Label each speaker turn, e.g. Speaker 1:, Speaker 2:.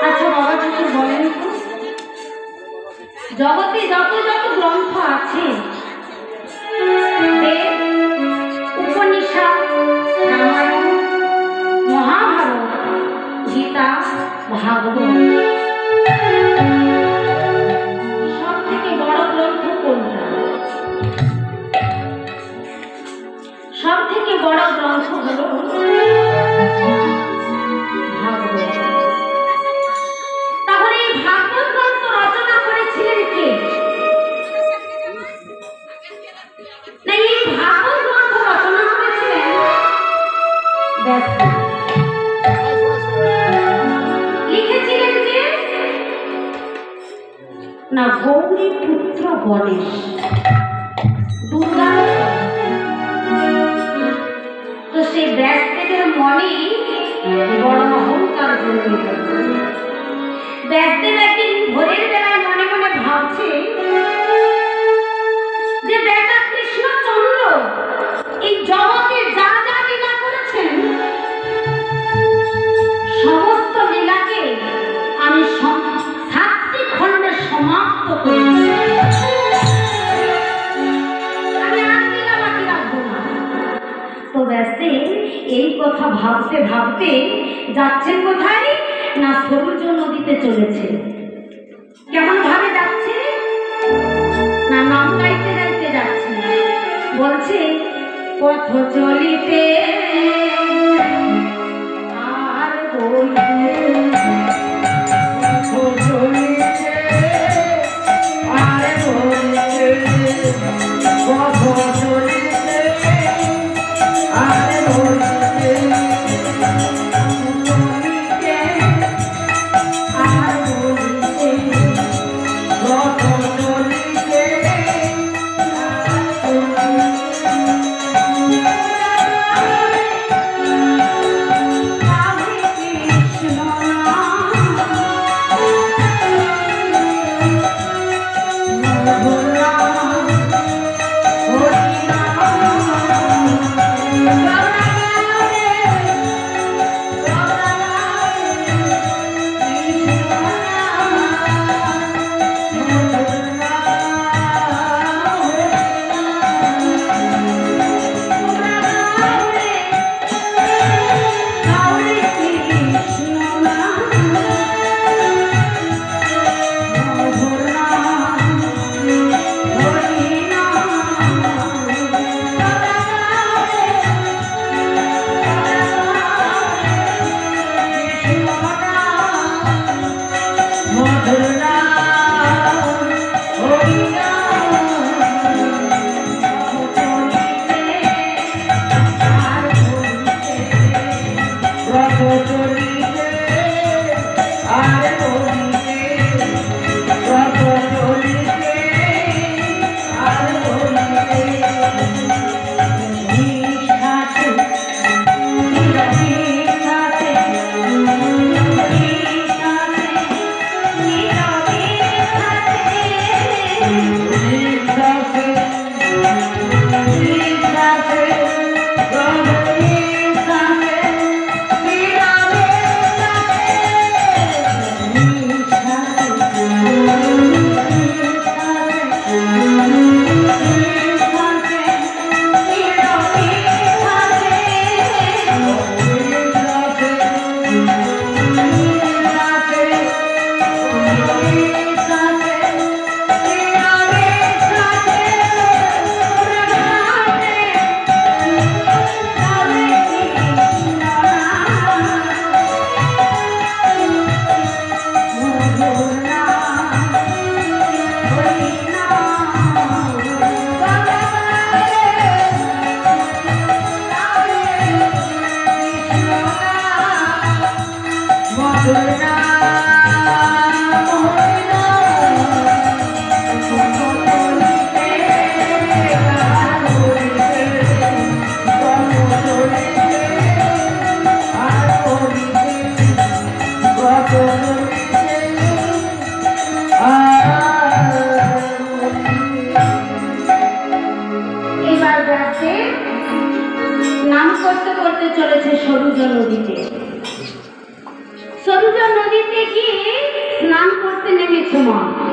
Speaker 1: আচ্ছা বাবা কিছু বলেন তো, জগতে যত যত গ্রন্থ আছে, বেদ, উপনিষদ, রামায়ণ, মহাভারত, গীতা, ভাগবত, সব থেকে বড় গ্রন্থ কোনটা? সব থেকে বড় গ্রন্থ হলো ভাগবত। তাহলে এই ভাগবত গ্রন্থ রচনা করেছিলেন কে? না, এই ভাগবত গ্রন্থ রচনা করেছিলেন ব্যাসদেব। লিখেছিলেন কে? না, গৌরী পুত্র গণেশ। দুর্গা। তো সেই ব্যাসদেবের মনে বড় অহংকার জন্মে গেল। ব্যাসদেব একদিন ভোরের বেলায় মনে মনে ভাবছে যে বেটা কৃষ্ণচন্দ্র এই জগতে যা যা লীলা করেছেন, সমস্ত লীলাকে আমি 7টি খণ্ডে সমাপ্ত করেছি। আমি আর লীলা বাকি রাখবো না। তো ব্যাসদেব এই কথা ভাবতে ভাবতে যাচ্ছেন কোথায়? না, সূর্য নদীতে চলেছে। কেমন ভাবে যাচ্ছে? না, নাম গাইতে গাইতে যাচ্ছে। বলছে, পথ চলিতে আর সময়